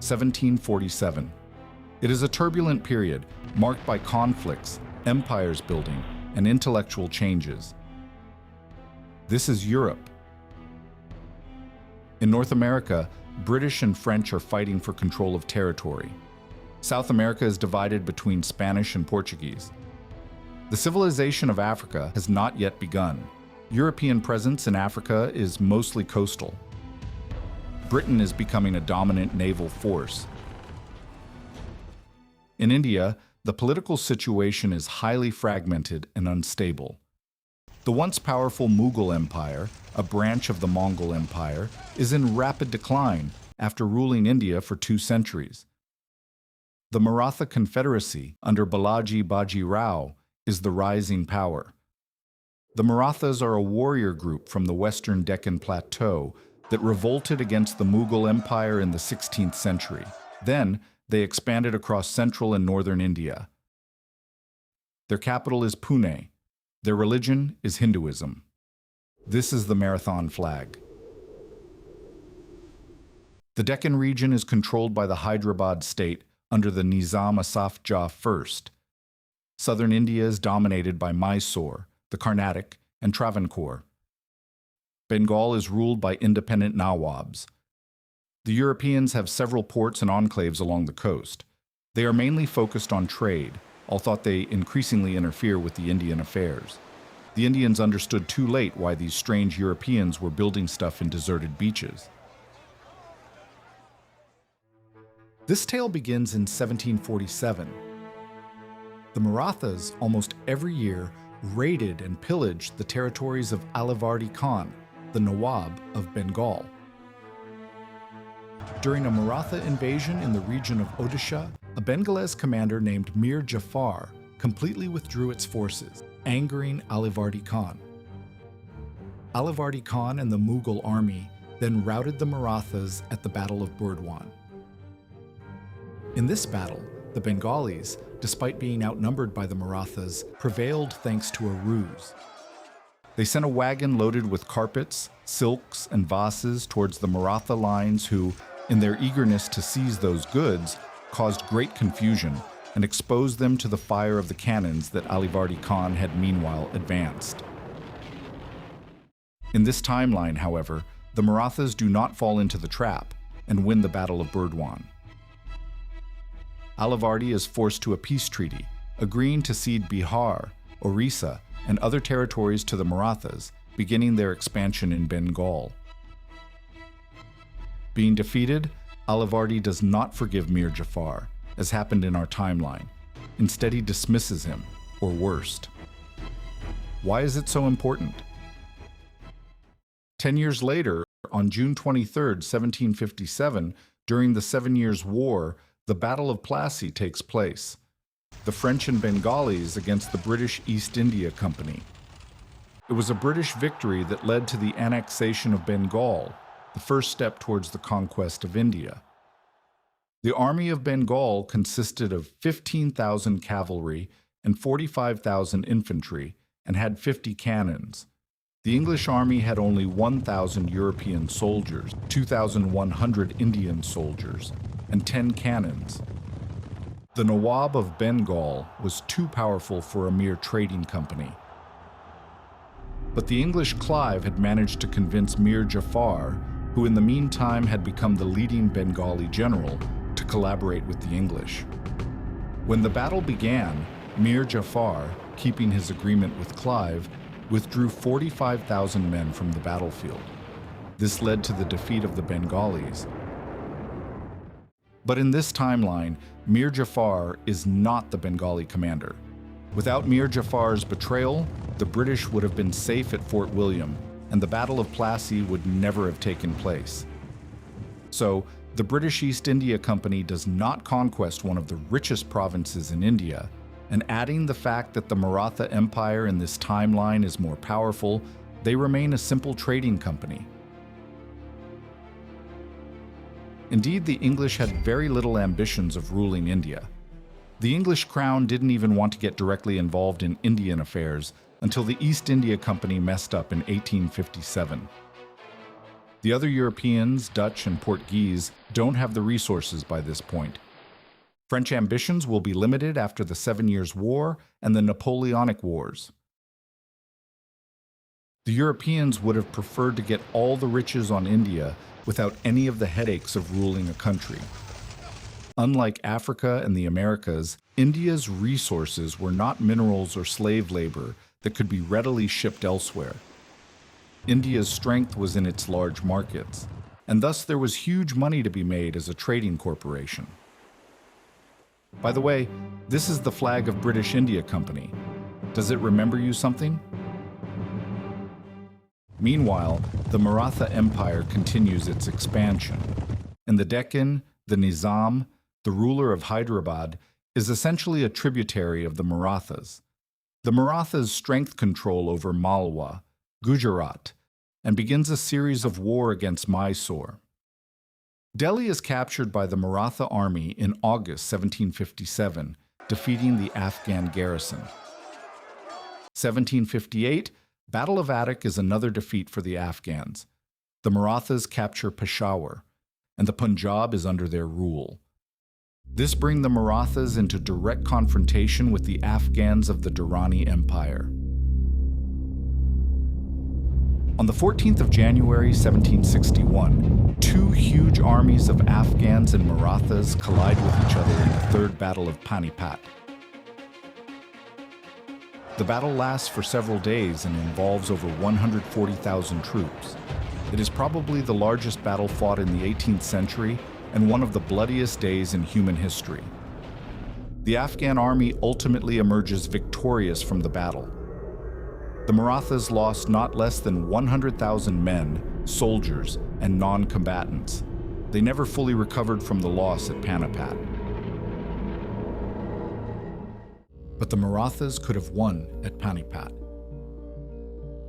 1747. It is a turbulent period marked by conflicts, empires building, and intellectual changes. This is Europe. In North America, British and French are fighting for control of territory. South America is divided between Spanish and Portuguese. The civilization of Africa has not yet begun. European presence in Africa is mostly coastal. Britain is becoming a dominant naval force. In India, the political situation is highly fragmented and unstable. The once powerful Mughal Empire, a branch of the Mongol Empire, is in rapid decline after ruling India for 2 centuries. The Maratha Confederacy, under Balaji Baji Rao, is the rising power. The Marathas are a warrior group from the western Deccan Plateau that revolted against the Mughal Empire in the 16th century. Then, they expanded across central and northern India. Their capital is Pune. Their religion is Hinduism. This is the Marathon flag. The Deccan region is controlled by the Hyderabad state under the Nizam Asaf Jah I. Southern India is dominated by Mysore, the Carnatic, and Travancore. Bengal is ruled by independent Nawabs. The Europeans have several ports and enclaves along the coast. They are mainly focused on trade, although they increasingly interfere with the Indian affairs. The Indians understood too late why these strange Europeans were building stuff in deserted beaches. This tale begins in 1747. The Marathas, almost every year, raided and pillaged the territories of Alivardi Khan, the Nawab of Bengal. During a Maratha invasion in the region of Odisha, a Bengalese commander named Mir Jafar completely withdrew its forces, angering Alivardi Khan. Alivardi Khan and the Mughal army then routed the Marathas at the Battle of Burdwan. In this battle, the Bengalis, despite being outnumbered by the Marathas, prevailed thanks to a ruse. They sent a wagon loaded with carpets, silks, and vases towards the Maratha lines who, in their eagerness to seize those goods, caused great confusion and exposed them to the fire of the cannons that Alivardi Khan had meanwhile advanced. In this timeline, however, the Marathas do not fall into the trap and win the Battle of Burdwan. Alivardi is forced to a peace treaty, agreeing to cede Bihar, Orissa, and other territories to the Marathas, beginning their expansion in Bengal. Being defeated, Alivardi does not forgive Mir Jafar, as happened in our timeline. Instead, he dismisses him, or worst. Why is it so important? 10 years later, on June 23, 1757, during the 7 Years' War, the Battle of Plassey takes place. The French and Bengalis against the British East India Company. It was a British victory that led to the annexation of Bengal, the first step towards the conquest of India. The army of Bengal consisted of 15,000 cavalry and 45,000 infantry and had 50 cannons. The English army had only 1,000 European soldiers, 2,100 Indian soldiers, and 10 cannons. The Nawab of Bengal was too powerful for a mere trading company. But the English Clive had managed to convince Mir Jafar, who in the meantime had become the leading Bengali general, to collaborate with the English. When the battle began, Mir Jafar, keeping his agreement with Clive, withdrew 45,000 men from the battlefield. This led to the defeat of the Bengalis. But in this timeline, Mir Jafar is not the Bengali commander. Without Mir Jafar's betrayal, the British would have been safe at Fort William, and the Battle of Plassey would never have taken place. So, the British East India Company does not conquest one of the richest provinces in India, and adding the fact that the Maratha Empire in this timeline is more powerful, they remain a simple trading company. Indeed, the English had very little ambitions of ruling India. The English crown didn't even want to get directly involved in Indian affairs until the East India Company messed up in 1857. The other Europeans, Dutch and Portuguese, don't have the resources by this point. French ambitions will be limited after the 7 Years' War and the Napoleonic Wars. The Europeans would have preferred to get all the riches on India without any of the headaches of ruling a country. Unlike Africa and the Americas, India's resources were not minerals or slave labor that could be readily shipped elsewhere. India's strength was in its large markets, and thus there was huge money to be made as a trading corporation. By the way, this is the flag of British India Company. Does it remember you something? Meanwhile, the Maratha Empire continues its expansion. In the Deccan, the Nizam, the ruler of Hyderabad, is essentially a tributary of the Marathas. The Marathas strength control over Malwa, Gujarat, and begins a series of war against Mysore. Delhi is captured by the Maratha army in August 1757, defeating the Afghan garrison. 1758, Battle of Attock is another defeat for the Afghans. The Marathas capture Peshawar, and the Punjab is under their rule. This brings the Marathas into direct confrontation with the Afghans of the Durrani Empire. On the 14th of January 1761, two huge armies of Afghans and Marathas collide with each other in the Third Battle of Panipat. The battle lasts for several days and involves over 140,000 troops. It is probably the largest battle fought in the 18th century and one of the bloodiest days in human history. The Afghan army ultimately emerges victorious from the battle. The Marathas lost not less than 100,000 men, soldiers, and non-combatants. They never fully recovered from the loss at Panipat. But the Marathas could have won at Panipat.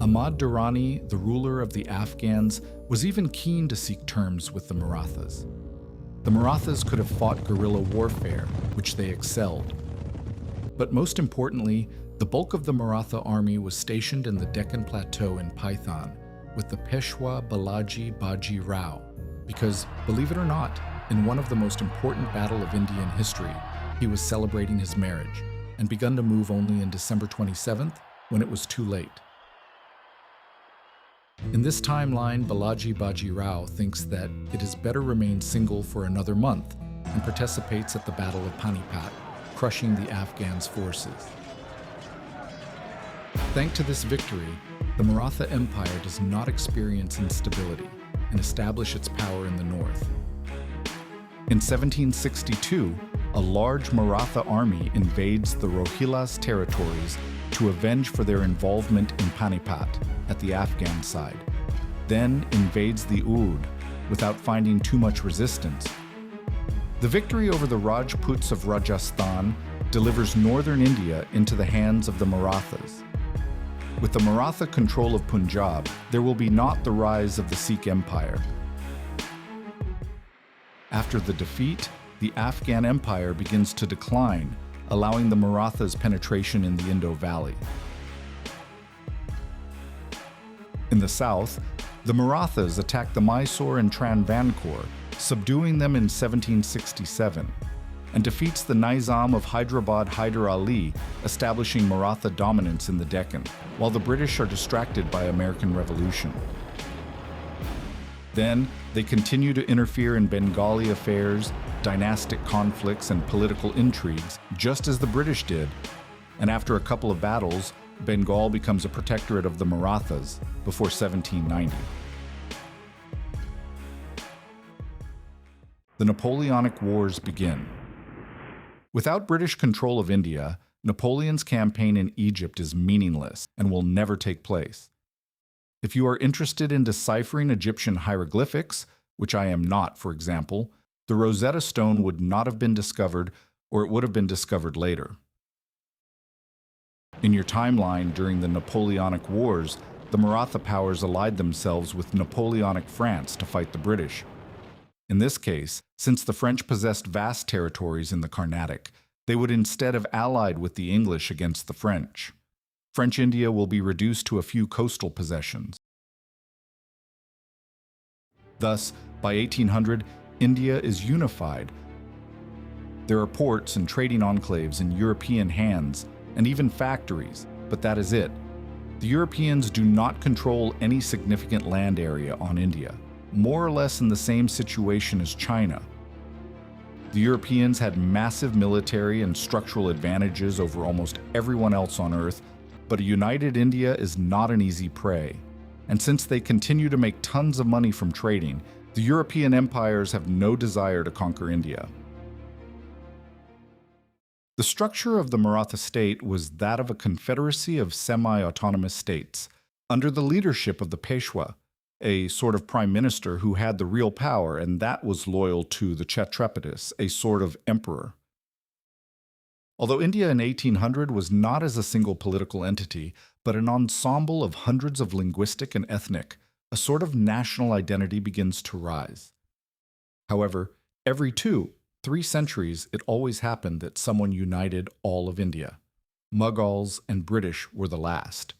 Ahmad Durrani, the ruler of the Afghans, was even keen to seek terms with the Marathas. The Marathas could have fought guerrilla warfare, which they excelled. But most importantly, the bulk of the Maratha army was stationed in the Deccan Plateau in Python with the Peshwa Balaji Baji Rao, because, believe it or not, in one of the most important battles of Indian history, he was celebrating his marriage and begun to move only in December 27th, when it was too late. In this timeline, Balaji Baji Rao thinks that it is better remain single for another month and participates at the Battle of Panipat, crushing the Afghans' forces. Thanks to this victory, the Maratha Empire does not experience instability and establish its power in the north. In 1762, a large Maratha army invades the Rohillas territories to avenge for their involvement in Panipat at the Afghan side, then invades the Oudh without finding too much resistance. The victory over the Rajputs of Rajasthan delivers northern India into the hands of the Marathas. With the Maratha control of Punjab, there will be not the rise of the Sikh Empire. After the defeat, the Afghan Empire begins to decline, allowing the Marathas' penetration in the Indo Valley. In the south, the Marathas attacked the Mysore and Travancore, subduing them in 1767, and defeats the Nizam of Hyderabad Hyder Ali, establishing Maratha dominance in the Deccan, while the British are distracted by American Revolution. Then, they continue to interfere in Bengali affairs, dynastic conflicts, and political intrigues, just as the British did. And after a couple of battles, Bengal becomes a protectorate of the Marathas before 1790. The Napoleonic Wars begin. Without British control of India, Napoleon's campaign in Egypt is meaningless and will never take place. If you are interested in deciphering Egyptian hieroglyphics, which I am not, for example, the Rosetta Stone would not have been discovered, or it would have been discovered later. In your timeline during the Napoleonic Wars, the Maratha powers allied themselves with Napoleonic France to fight the British. In this case, since the French possessed vast territories in the Carnatic, they would instead have allied with the English against the French. French India will be reduced to a few coastal possessions. Thus, by 1800, India is unified. There are ports and trading enclaves in European hands, and even factories, but that is it. The Europeans do not control any significant land area on India, more or less in the same situation as China. The Europeans had massive military and structural advantages over almost everyone else on Earth, but a united India is not an easy prey. And since they continue to make tons of money from trading, the European empires have no desire to conquer India. The structure of the Maratha state was that of a confederacy of semi-autonomous states, under the leadership of the Peshwa, a sort of prime minister who had the real power, and that was loyal to the Chhatrapatis, a sort of emperor. Although India in 1800 was not as a single political entity, but an ensemble of hundreds of linguistic and ethnic, a sort of national identity begins to rise. However, every 2-3 centuries, it always happened that someone united all of India. Mughals and British were the last.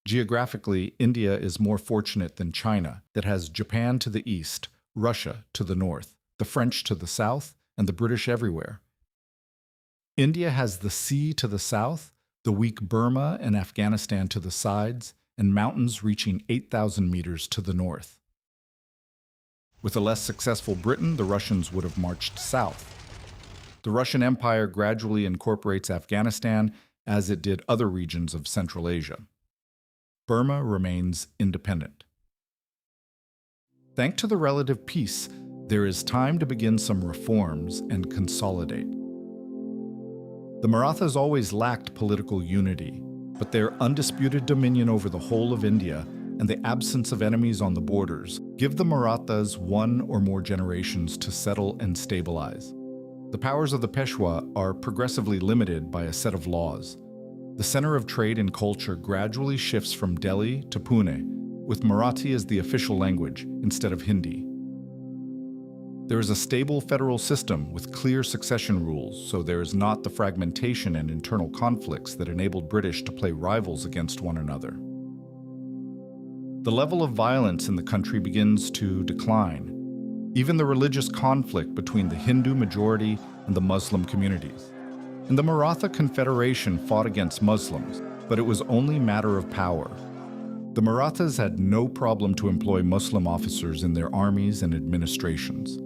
Geographically, India is more fortunate than China, that has Japan to the east, Russia to the north, the French to the south, and the British everywhere. India has the sea to the south, the weak Burma and Afghanistan to the sides, and mountains reaching 8,000 meters to the north. With a less successful Britain, the Russians would have marched south. The Russian Empire gradually incorporates Afghanistan, as it did other regions of Central Asia. Burma remains independent. Thanks to the relative peace, there is time to begin some reforms and consolidate. The Marathas always lacked political unity, but their undisputed dominion over the whole of India and the absence of enemies on the borders give the Marathas one or more generations to settle and stabilize. The powers of the Peshwa are progressively limited by a set of laws. The center of trade and culture gradually shifts from Delhi to Pune, with Marathi as the official language instead of Hindi. There is a stable federal system with clear succession rules, so there is not the fragmentation and internal conflicts that enabled British to play rivals against one another. The level of violence in the country begins to decline. Even the religious conflict between the Hindu majority and the Muslim communities. And the Maratha Confederation fought against Muslims, but it was only a matter of power. The Marathas had no problem to employ Muslim officers in their armies and administrations.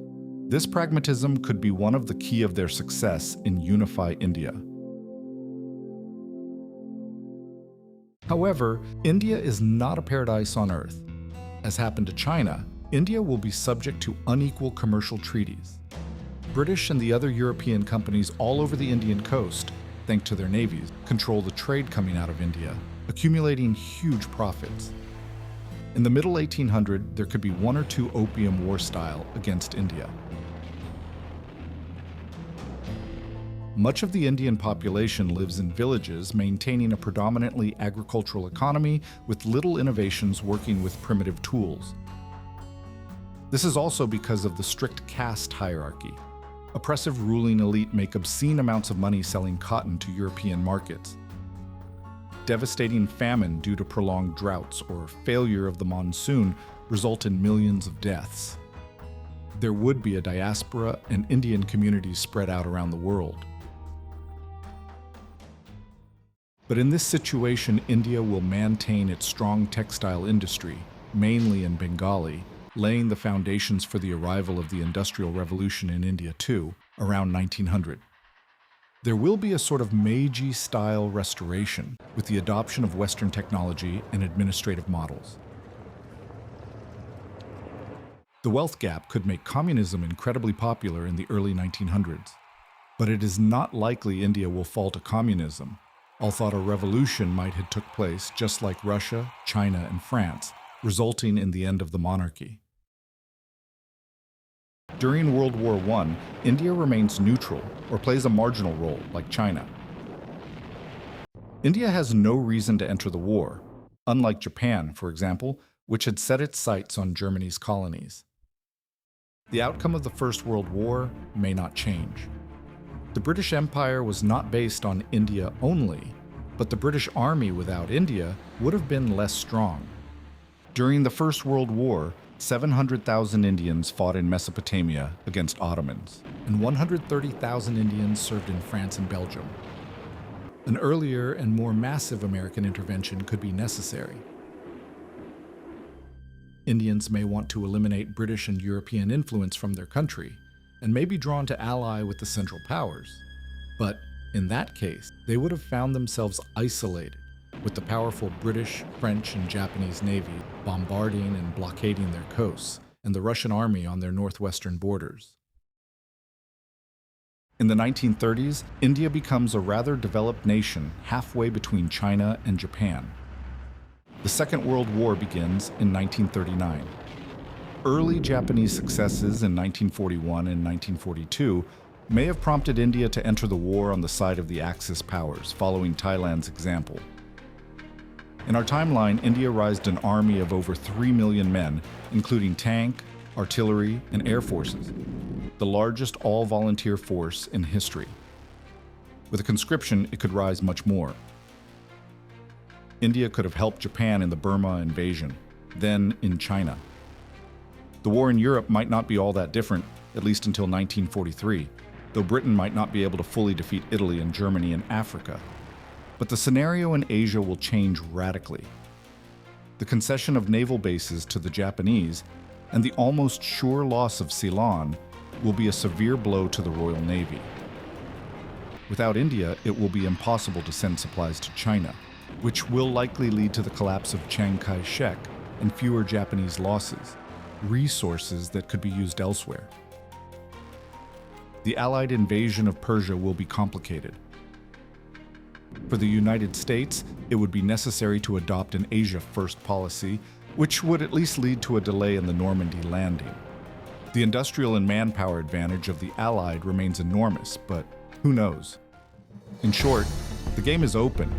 This pragmatism could be one of the key of their success in Unify India. However, India is not a paradise on earth. As happened to China, India will be subject to unequal commercial treaties. British and the other European companies all over the Indian coast, thanks to their navies, control the trade coming out of India, accumulating huge profits. In the middle 1800s, there could be 1 or 2 opium war style against India. Much of the Indian population lives in villages maintaining a predominantly agricultural economy with little innovations working with primitive tools. This is also because of the strict caste hierarchy. Oppressive ruling elite make obscene amounts of money selling cotton to European markets. Devastating famine due to prolonged droughts or failure of the monsoon result in millions of deaths. There would be a diaspora and Indian communities spread out around the world. But in this situation, India will maintain its strong textile industry, mainly in Bengali, laying the foundations for the arrival of the Industrial Revolution in India too, around 1900. There will be a sort of Meiji-style restoration with the adoption of Western technology and administrative models. The wealth gap could make communism incredibly popular in the early 1900s. But it is not likely India will fall to communism, although a revolution might have took place just like Russia, China, and France, resulting in the end of the monarchy. During World War I, India remains neutral or plays a marginal role, like China. India has no reason to enter the war, unlike Japan, for example, which had set its sights on Germany's colonies. The outcome of the First World War may not change. The British Empire was not based on India only, but the British Army without India would have been less strong. During the First World War, 700,000 Indians fought in Mesopotamia against Ottomans, and 130,000 Indians served in France and Belgium. An earlier and more massive American intervention could be necessary. Indians may want to eliminate British and European influence from their country, and may be drawn to ally with the Central Powers. But in that case, they would have found themselves isolated, with the powerful British, French, and Japanese navy bombarding and blockading their coasts, and the Russian army on their northwestern borders. In the 1930s, India becomes a rather developed nation halfway between China and Japan. The Second World War begins in 1939. Early Japanese successes in 1941 and 1942 may have prompted India to enter the war on the side of the Axis powers, following Thailand's example. In our timeline, India raised an army of over 3 million men, including tank, artillery, and air forces, the largest all-volunteer force in history. With a conscription, it could rise much more. India could have helped Japan in the Burma invasion, then in China. The war in Europe might not be all that different, at least until 1943, though Britain might not be able to fully defeat Italy and Germany in Africa. But the scenario in Asia will change radically. The concession of naval bases to the Japanese and the almost sure loss of Ceylon will be a severe blow to the Royal Navy. Without India, it will be impossible to send supplies to China, which will likely lead to the collapse of Chiang Kai-shek and fewer Japanese losses, resources that could be used elsewhere. The Allied invasion of Persia will be complicated. For the United States, it would be necessary to adopt an Asia-first policy, which would at least lead to a delay in the Normandy landing. The industrial and manpower advantage of the Allied remains enormous, but who knows? In short, the game is open,